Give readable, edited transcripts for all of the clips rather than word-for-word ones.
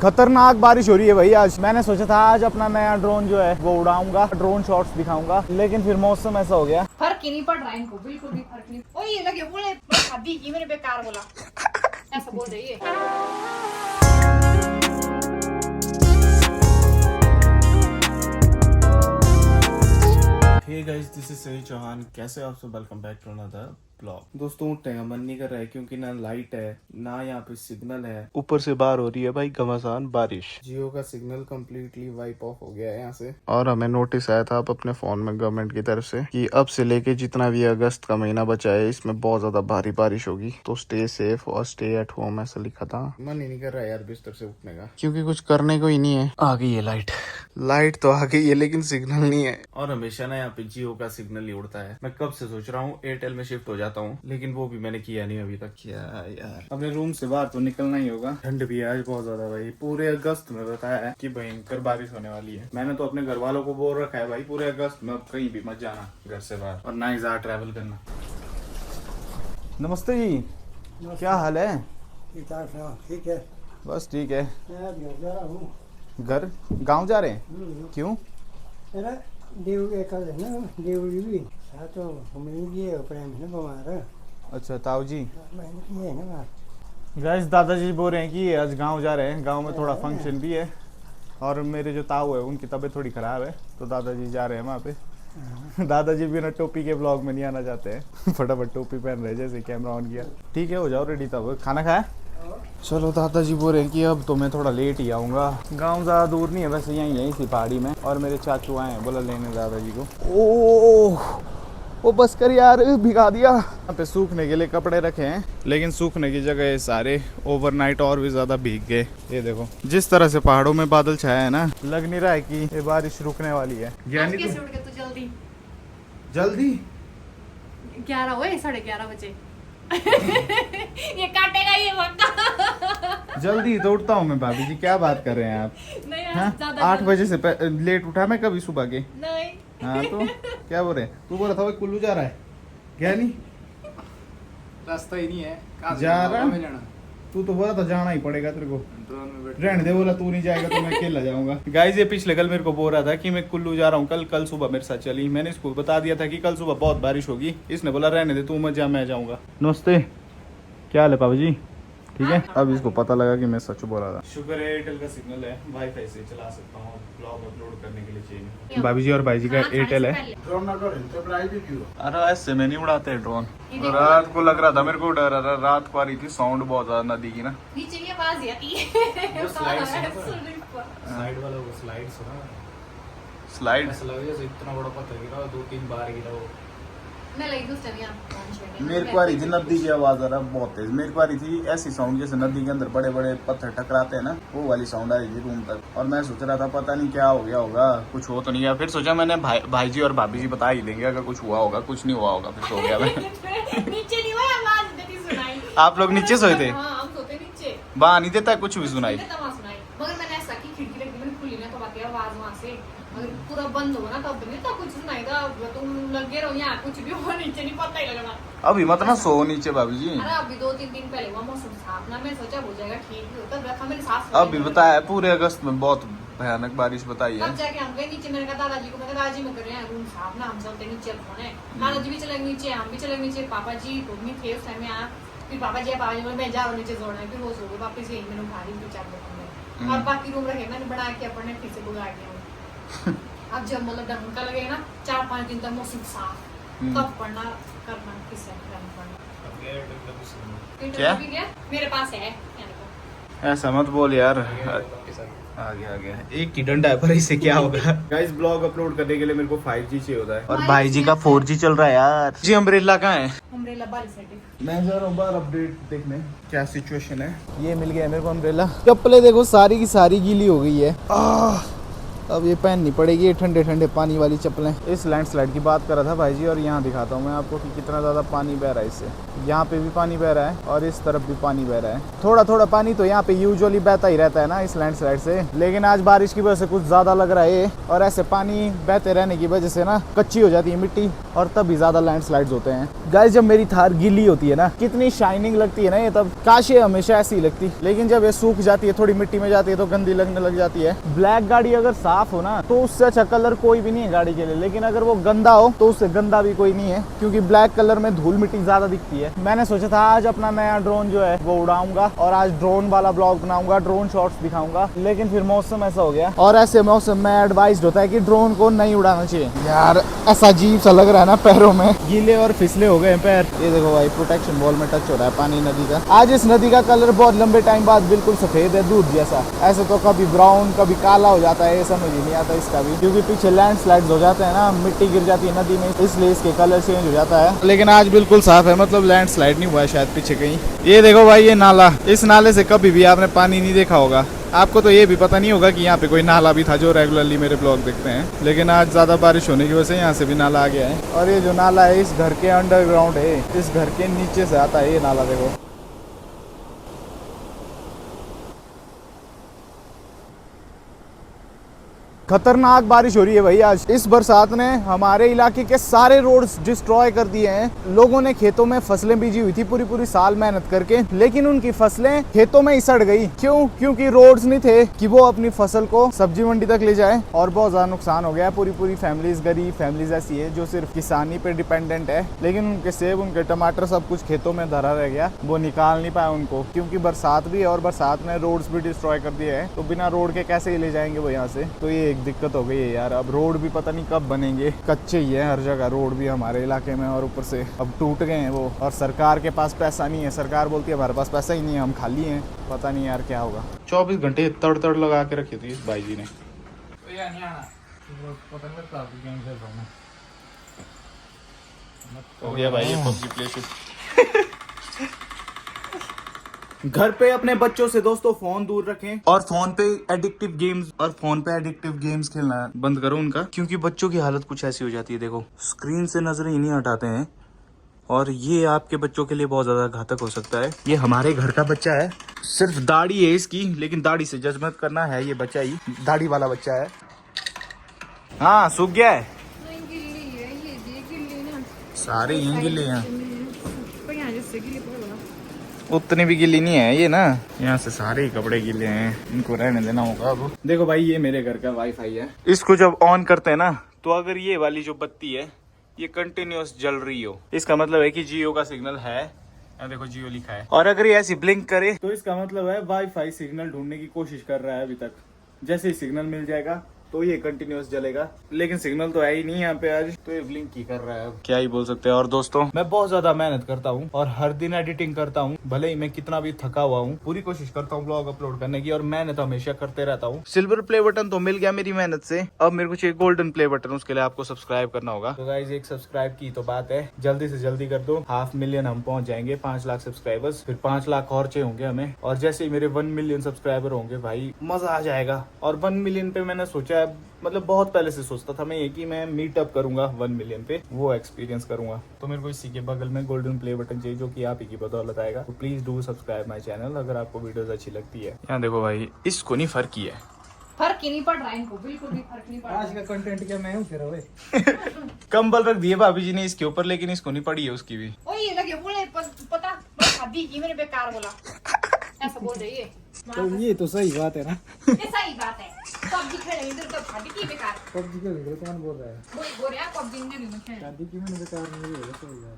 खतरनाक बारिश हो रही है भाई आज। मैंने सोचा था आज अपना नया ड्रोन जो है वो उड़ाऊंगा, ड्रोन शॉट्स दिखाऊंगा, लेकिन फिर मौसम ऐसा हो गया। फर्क ही नहीं पड़ रहा है इनको, बिल्कुल भी फर्क नहीं। ओ ये लगे बोले शादी की मैंने बेकार बोला, ऐसा बोल रही है। हे गाइस, दिस इज सही चौहान। कैसे हो आप सब? Welcome back to another blog. दोस्तों उठने का मन नहीं कर रहा है क्योंकि ना लाइट है ना यहाँ पे सिग्नल है, ऊपर से बाहर हो रही है भाई घमासान बारिश। जियो का सिग्नल कम्प्लीटली वाइप ऑफ हो गया है यहाँ से। और हमें नोटिस आया था अब अपने फोन में गवर्नमेंट की तरफ से कि अब से लेके जितना भी अगस्त का महीना बचा है इसमें बहुत ज्यादा भारी बारिश होगी, तो स्टे सेफ और स्टे एट होम ऐसा लिखा था। मन ही नहीं कर रहा है यार बिस्तर से उठने का, क्योंकि कुछ करने को ही नहीं है। आ गई है लाइट तो आ गई है लेकिन सिग्नल नहीं है। और हमेशा ना यहाँ पे जियो का सिग्नल ही उड़ता है। मैं कब से सोच रहा हूँ एयरटेल में शिफ्ट हो जाता हूँ, लेकिन वो भी मैंने किया नहीं अभी तक। क्या यार, अपने रूम से बाहर तो निकलना ही होगा। ठंड भी है आज बहुत ज्यादा भाई। पूरे अगस्त में बताया है कि भयंकर बारिश होने वाली है। मैंने तो अपने घर वालों को बोल रखा है भाई पूरे अगस्त में अब कहीं भी मत जाना घर से बाहर, और ना ही ज्यादा ट्रैवल करना। नमस्ते जी, क्या हाल है? ठीक है, बस ठीक है। मैं घर जा रहा हूँ। घर गाँव जा रहे हैं? क्यों? मेरा देव के कल है ना, देव जी भी साथ तो मिलेंगे प्रेम है ना बीमार। अच्छा ताऊ जी। मैंने किया है ना बात। गाइस दादाजी बोल रहे हैं कि आज गांव जा रहे हैं, गांव में थोड़ा फंक्शन भी है और मेरे जो ताऊ है उनकी तबीयत थोड़ी खराब है, तो दादाजी जा रहे हैं वहाँ पे। दादाजी बिना टोपी के ब्लॉग में नहीं आना चाहते हैं। फटाफट टोपी पहन रहे जैसे कैमरा ऑन किया। ठीक है, हो जाओ रेडी। तब खाना खाया? चलो दादाजी बोल रहे हैं कि अब तो मैं थोड़ा लेट ही आऊँगा। गांव ज़्यादा दूर नहीं है वैसे, यहीं सी पहाड़ी में। और मेरे चाचू आए हैं बोला लेने दादाजी को। ओ बस कर यार, भिगा दिया। यहाँ पे सूखने के लिए कपड़े रखे हैं, लेकिन सूखने की जगह सारे ओवरनाइट और भी ज्यादा भीग गए। ये देखो जिस तरह से पहाड़ों में बादल छाया है ना, लग नहीं रहा है कि ये बारिश रुकने वाली है। जल्दी 11 हुए 11:30 बजे। ये काटेगा ये वक्त। जल्दी तो उठता हूँ मैं। भाभी जी क्या बात कर रहे हैं आप? नहीं हाँ? ज्यादा 8 बजे से लेट उठा मैं कभी सुबह के? नहीं। हाँ तो क्या बोल रहे हैं? तू बोला था वो कुल्लू जा रहा है, क्या नहीं? रास्ता ही नहीं है जा रहा में जाना। तू तो बोला था जाना ही पड़ेगा तेरे को। रहने दे, बोला तू नहीं जाएगा तो मैं अकेला जाऊंगा। गाइस ये पिछले कल मेरे को बोल रहा था कि मैं कुल्लू जा रहा हूँ कल सुबह मेरे साथ चली। मैंने इसको बता दिया था कि कल सुबह बहुत बारिश होगी। इसने बोला रहने दे तू मत जा, मैं जाऊंगा। नमस्ते, क्या हाल है पापा जी? ठीक है। अब इसको पता लगा कि मैं सच बोला था। शुक्र है एयरटेल का सिग्नल है, वाईफाई से चला सकता हूँ। ब्लॉग अपलोड करने के लिए चाहिए। भाभी जी और भाई जी का एयरटेल है। अरे ऐसे में नहीं उड़ाते ड्रोन। रात को लग रहा था मेरे को डर, रात को आ रही थी साउंड बहुत ज्यादा नदी की ना। नीचे की आवाज आती है। साइड वाला वो स्लाइड सुना, स्लाइड ऐसा लग जैसे इतना बड़ा पत्थर गिरा 2-3 बार गिरा वो। मैं लगी दूसरा भी आप मेरे को आ रही थी नदी की आवाज, आ रहा बहुत तेज। मेरे को आ रही थी ऐसी साउंड जैसे नदी के अंदर बड़े बड़े पत्थर टकराते हैं ना, वो वाली साउंड आ रही थी रूम तक। और मैं सोच रहा था पता नहीं क्या हो गया होगा, कुछ हो तो नहीं गया। फिर सोचा मैंने भाई जी और भाभी जी बता ही देंगे अगर कुछ हुआ होगा। कुछ नहीं हुआ होगा, फिर सो गया मैं। नीचे नहीं हुआ, आवाज देती सुनाई। आप लोग नीचे सोए थे? हाँ हम सोते नीचे। वहाँ नहीं देता कुछ भी सुनाई। मगर मैंने ऐसा की खिड़की रख दी, मैंने खुली ना तो बाकी आवाज वहाँ से अगर पूरा बंद होगा ना तब नहीं तो कुछ सुनाई था। तुम लगे रहो यहाँ, कुछ भी हो नीचे नहीं पता ही लगना। अभी मत ना सो नीचे भाभी जी। अरे अभी 2-3 दिन पहले हुआ मौसम साफ ना, मैं सोचा हो जाएगा ठीक भी होता रखा मेरी सास। अभी बताया पूरे अगस्त में बहुत भयानक बारिश बताई है। अब जाके हम गए नीचे। मैंने कहा दादाजी को, मैं दादाजी में कर रहे हैं रूम साफ ना, हम चलते नीचे फोन है। दादाजी भी चले नीचे, हम भी चले नीचे। पापा जी तो नहीं थे उस टाइम यहाँ। फिर पापा जी बोले मैं जा रहा हूँ नीचे सोना है। फिर वो सो गए वापिस यही, मैंने उठा ली 2-4 बजे। और बाकी रूम रखे मैंने बना के अपने फिर से बुला के। अब जब मतलब ढंग का लगेगा ना 4-5 दिन तक मौसम साफ, तब पढ़ना करना किससे क्या? मेरे पास है। ऐसा मत बोल यार। आ गया एक ही डंडा है पर इससे क्या होगा। गाइस ब्लॉग अपलोड करने के लिए मेरे को 5G चाहिए होता है और भाई जी का 4G चल रहा है यार। जी अम्ब्रेला कहाँ है? अम्ब्रेला बारिश है। मैं जा रहा हूँ बाहर अपडेट देखने क्या सिचुएशन है। ये मिल गया मेरे को अम्ब्रेला। चप्पलें देखो सारी की सारी गीली हो गई है। अब ये पहननी पड़ेगी ठंडे ठंडे पानी वाली चप्पलें। इस लैंडस्लाइड की बात कर रहा था भाई जी, और यहाँ दिखाता हूँ मैं आपको कि कितना ज़्यादा पानी बह रहा है इससे। यहाँ पे भी पानी बह रहा है और इस तरफ भी पानी बह रहा है। थोड़ा थोड़ा पानी तो यहाँ पे यूजुअली बहता ही रहता है ना इस लैंडस्लाइड से, लेकिन आज बारिश की वजह से कुछ ज़्यादा लग रहा है। और ऐसे पानी बहते रहने की वजह से ना कच्ची हो जाती है मिट्टी और तभी ज़्यादा लैंडस्लाइड्स होते हैं। गाइस जब मेरी थार गीली होती है ना, कितनी शाइनिंग लगती है ना ये, तब काश ये हमेशा ऐसी ही लगती, लेकिन जब ये सूख जाती है, थोड़ी मिट्टी में जाती है तो गंदी लगने लग जाती है। ब्लैक गाड़ी अगर साफ हो ना तो उससे अच्छा कलर कोई भी नहीं है गाड़ी के लिए, लेकिन अगर वो गंदा हो तो उससे गंदा भी कोई नहीं है, क्योंकि ब्लैक कलर में धूल मिट्टी ज्यादा दिखती है। मैंने सोचा था आज अपना नया ड्रोन जो है वो उड़ाऊंगा और आज ड्रोन वाला ब्लॉग बनाऊंगा, ड्रोन शॉट्स दिखाऊंगा, लेकिन फिर मौसम ऐसा हो गया। और ऐसे मौसम में एडवाइज्ड होता है कि ड्रोन को नहीं उड़ाना चाहिए। यार ऐसा अजीब सा लग रहा है ना, पैरों में गीले और फिसले हो गए पैर। ये देखो भाई प्रोटेक्शन वॉल में टच हो रहा है पानी नदी का। आज इस नदी का कलर बहुत लंबे टाइम बाद बिल्कुल सफेद है, दूध जैसा। ऐसे तो कभी ब्राउन कभी काला हो जाता है, ये समझ ही नहीं आता इसका भी, क्योंकि पीछे लैंडस्लाइड्स हो जाते हैं ना, मिट्टी गिर जाती है नदी में, इसलिए इसके कलर चेंज हो जाता है। लेकिन आज बिल्कुल साफ है, मतलब लैंडस्लाइड नहीं हुआ है शायद पीछे कहीं। ये देखो भाई ये नाला, इस नाले से कभी भी आपने पानी नहीं देखा होगा। आपको तो ये भी पता नहीं होगा कि यहाँ पे कोई नाला भी था, जो रेगुलरली मेरे ब्लॉग देखते हैं, लेकिन आज ज्यादा बारिश होने की वजह से यहाँ से भी नाला आ गया है। और ये जो नाला है इस घर के अंडरग्राउंड है, इस घर के नीचे से आता है ये नाला। देखो खतरनाक बारिश हो रही है भाई आज। इस बरसात ने हमारे इलाके के सारे रोड्स डिस्ट्रॉय कर दिए हैं। लोगों ने खेतों में फसलें बीजी हुई थी पूरी पूरी साल मेहनत करके, लेकिन उनकी फसलें खेतों में ही सड़ गई। क्यों? क्योंकि रोड्स नहीं थे कि वो अपनी फसल को सब्जी मंडी तक ले जाए, और बहुत ज्यादा नुकसान हो गया। पूरी पूरी फैमिलीज, गरीब फैमिलीज ऐसी है जो सिर्फ किसानी पे डिपेंडेंट है, लेकिन उनके सेब, उनके टमाटर सब कुछ खेतों में धरा रह गया, वो निकाल नहीं पाया उनको, क्योंकि बरसात भी है और बरसात ने रोड्स भी डिस्ट्रॉय कर दिए हैं। तो बिना रोड के कैसे ही ले जाएंगे वो यहाँ से? तो ये दिक्कत हो गई है यार। अब रोड भी पता नहीं कब बनेंगे, कच्चे ही है हर जगह रोड भी हमारे इलाके में, और ऊपर से अब टूट गए हैं वो। और सरकार के पास पैसा नहीं है, सरकार बोलती है हमारे पास पैसा ही नहीं है, हम खाली हैं। पता नहीं यार क्या होगा। 24 घंटे तड़ तड़ लगा के रखी थी इस भाई जी ने। हो गया भाई ये पबजी प्ले शुरू। घर पे अपने बच्चों से दोस्तों फोन दूर रखें, और फोन पे एडिक्टिव गेम्स खेलना बंद करो उनका, क्योंकि बच्चों की हालत कुछ ऐसी हो जाती है। देखो स्क्रीन से नजरें ही नहीं हटाते हैं, और ये आपके बच्चों के लिए बहुत ज्यादा घातक हो सकता है। ये हमारे घर का बच्चा है, सिर्फ दाढ़ी है इसकी, लेकिन दाढ़ी से जज मत करना, है ये बच्चा ही दाढ़ी वाला बच्चा है। हाँ सूख गया है, सारे यहीं गिले हैं, उतनी भी गिली नहीं है ये ना, यहाँ से सारे ही कपड़े गिले हैं, इनको रहने देना होगा अब। देखो भाई ये मेरे घर का वाईफाई है, इसको जब ऑन करते हैं ना, तो अगर ये वाली जो बत्ती है ये कंटिन्यूअस जल रही हो, इसका मतलब है कि जियो का सिग्नल है। यहाँ देखो जियो लिखा है, और अगर ये ऐसी ब्लिंक करे तो इसका मतलब है वाईफाई सिग्नल ढूंढने की कोशिश कर रहा है अभी तक। जैसे ही सिग्नल मिल जाएगा तो ये कंटिन्यूअस जलेगा, लेकिन सिग्नल तो है ही नहीं यहाँ पे आज, तो ये ब्लिंक ही कर रहा है। क्या ही बोल सकते हैं। और दोस्तों मैं बहुत ज्यादा मेहनत करता हूँ और हर दिन एडिटिंग करता हूँ, भले ही मैं कितना भी थका हुआ हूँ, पूरी कोशिश करता हूँ ब्लॉग अपलोड करने की, और मेहनत हमेशा करते रहता हूँ। सिल्वर प्ले बटन तो मिल गया मेरी मेहनत से, अब मेरे को चाहिए गोल्डन प्ले बटन, उसके लिए आपको सब्सक्राइब करना होगा। तो गाइस एक सब्सक्राइब की तो बात है, जल्दी से जल्दी कर दो। 500,000 हम पहुंच जाएंगे, 5 लाख सब्सक्राइबर्स, फिर 5 लाख और चाहिए होंगे हमें, और जैसे ही मेरे 1 मिलियन सब्सक्राइबर होंगे भाई मजा आ जाएगा। और 1 मिलियन पे मैंने सोचा है, मतलब बहुत पहले से सोचता था मैं ये कि मैं मीटअप करूंगा 1 मिलियन पे, वो एक्सपीरियंस करूंगा। तो मेरे को इसी के बगल में गोल्डन प्ले बटन चाहिए, जो कि आप ही की बदौलत आएगा। तो please do subscribe my channel अगर आपको वीडियोस अच्छी लगती है। यहाँ देखो भाई इसको नहीं फर्क ही है, फर्क ही नहीं पड़ रहा है इनको, बिल्कुल भी फर्क नहीं पड़ रहा। आज का कंटेंट क्या मैं हूँ फिर ओए। कंबल रख दिए भाभी जी ने इसके ऊपर, लेकिन इसको नहीं पड़ी है उसकी भी। ओ ये लगे बोले पता बस शादी की मैंने बेकार बोला, ऐसा बोल रही है। तो ये तो सही बात है ना, ये सही बात है। पबजी खेले इधर तो शादी की बेकार, पबजी के लिए कौन बोल रहा है? वही बोल रहा है पबजी नहीं खेले, शादी की मैंने बेकार नहीं है, सही बात।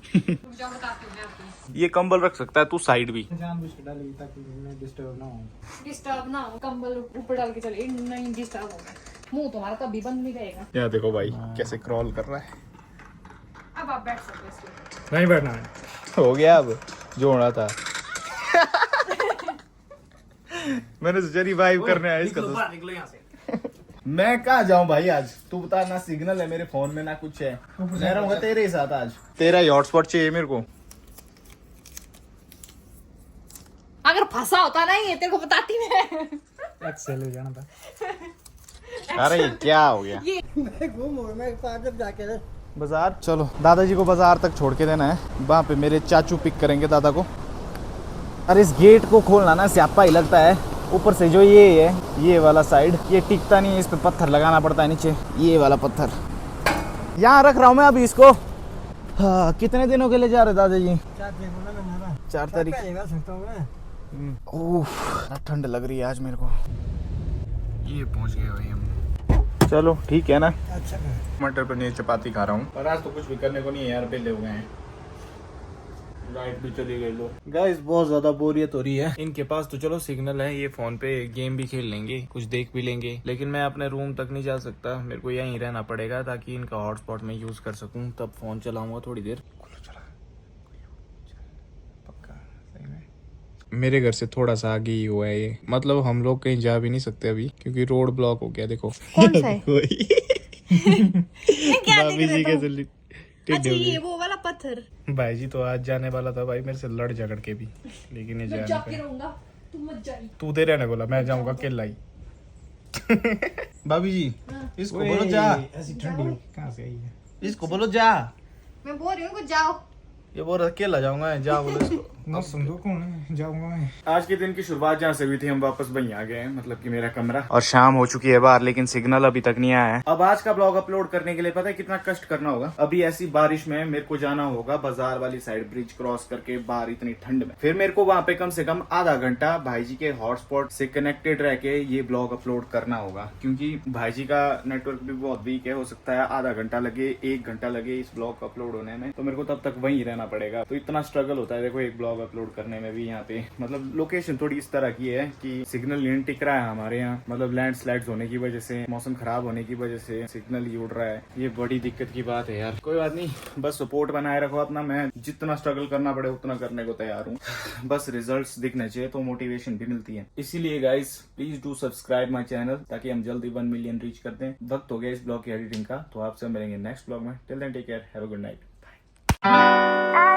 रुक जाओ बताती हूँ मैं आपको। ये कंबल रख सकता है तू साइड भी, जानबूझ के डाली ताकि मैं डिस्टर्ब ना हो। डिस्टर्ब ना हो, कंबल ऊपर डाल के चले, नहीं डिस्टर्ब होगा। मुंह तुम्हारा तभी बंद नहीं रहेगा। यहाँ देखो भाई कैसे क्रॉल कर रहा है। अब आप बैठ सकते हो इसके। नहीं बैठना है, हो गया अब जो होना था। मैंने सोचा रिवाइव करने आया इसका दोस्त। निकलो यहाँ से। मैं कहाँ जाऊँ भाई आज, तू बता। ना सिग्नल है मेरे फोन में ना कुछ है, मैं रहूंगा तेरे ही साथ आज। तेरा ही हॉटस्पॉट चाहिए मेरे को। अगर फंसा होता नहीं है तेरे को बताती मैं। एक्सेल हो जाना था। अरे ये क्या हो गया? मैं घूम मैं पार जब जाके ना बाजार चलो, दादाजी को बाजार तक छोड़ के देना है, वहाँ पे मेरे चाचू पिक करेंगे दादा को। अरे इस गेट को खोलना ना स्यापा ही लगता है। ऊपर से जो ये है, ये वाला साइड, ये टिकता नहीं है, इस पे पत्थर लगाना पड़ता है नीचे, ये वाला पत्थर। यहाँ रख रहा हूँ मैं अभी इसको। हाँ, कितने दिनों के लिए जा रहे दादाजी? 4 दिन होना मैं ना 4 तारीख। पहले सकता हूँ मैं। ओह ठंड लग रही है आज मेरे को। ये पहुंच गए भाई हम। चलो ठीक है ना। अच्छा मटर पनीर चपाती खा रहा हूँ, पर आज तो कुछ भी करने को नहीं है यार, बेले हो गए हैं। लाइट भी चली गई लो। गाइस बहुत ज्यादा बोरियत हो रही है। इनके पास तो चलो सिग्नल है, ये फोन पे गेम भी खेल लेंगे, कुछ देख भी लेंगे, लेकिन मैं अपने रूम तक नहीं जा सकता, मेरे को यहीं रहना पड़ेगा ताकि इनका हॉटस्पॉट में यूज कर सकूं, तब फोन चलाऊंगा थोड़ी देर। मेरे घर से थोड़ा सा आगे ही हुआ है ये, मतलब हम लोग कहीं जा भी नहीं सकते अभी क्योंकि रोड ब्लॉक हो गया। देखो कौन सा है? क्या भाभी जी के जल्दी अच्छा ये वो वाला पत्थर। भाई जी तो आज जाने वाला था भाई मेरे से लड़ झगड़ के भी, लेकिन ये जाने जाके रहूंगा, तू मत जाई। तू दे रहने बोला, मैं जाऊंगा अकेला ही। भाभी जी इसको बोलो जा, ऐसी ठंडी कहाँ से आई है? इसको बोलो जा। मैं बोल रही हूँ कुछ जाओ। ये बोल रहा अकेला जाऊंगा, जा बोलो इसको। मौसम दो कौन है जाऊंगा मैं। आज के दिन की शुरुआत जहाँ से हुई थी, हम वापस वहीं आ गए हैं, मतलब कि मेरा कमरा। और शाम हो चुकी है बाहर, लेकिन सिग्नल अभी तक नहीं आया है। अब आज का ब्लॉग अपलोड करने के लिए पता है कितना कष्ट करना होगा। अभी ऐसी बारिश में मेरे को जाना होगा बाजार वाली साइड, ब्रिज क्रॉस करके बाहर इतनी ठंड में, फिर मेरे को वहाँ पे कम से कम आधा घंटा भाई जी के हॉटस्पॉट से कनेक्टेड रह के ये ब्लॉग अपलोड करना होगा, क्योंकि भाई जी का नेटवर्क भी बहुत वीक है। हो सकता है आधा घंटा लगे, 1 घंटा लगे इस ब्लॉग अपलोड होने में, तो मेरे को तब तक वहीं रहना पड़ेगा। तो इतना स्ट्रगल होता है देखो एक ब्लॉग अपलोड करने में भी। यहाँ पे मतलब लोकेशन थोड़ी इस तरह की है कि सिग्नल नहीं टिक रहा है हमारे यहाँ, मतलब लैंडस्लाइड्स होने की वजह से, मौसम खराब होने की वजह से सिग्नल ही उड़ रहा है। ये बड़ी दिक्कत की बात है यार, कोई बात नहीं, बस सपोर्ट बनाए रखो अपना। मैं जितना स्ट्रगल करना पड़े उतना करने को तैयार हूँ। बस रिजल्ट्स दिखने चाहिए तो मोटिवेशन भी मिलती है। इसीलिए guys please do subscribe my channel, ताकि हम जल्दी 1 मिलियन रीच करते हैं। वक्त हो गया इस ब्लॉग की एडिटिंग का, तो आपसे मिलेंगे नेक्स्ट ब्लॉग में। Till then take care, have a good night, bye.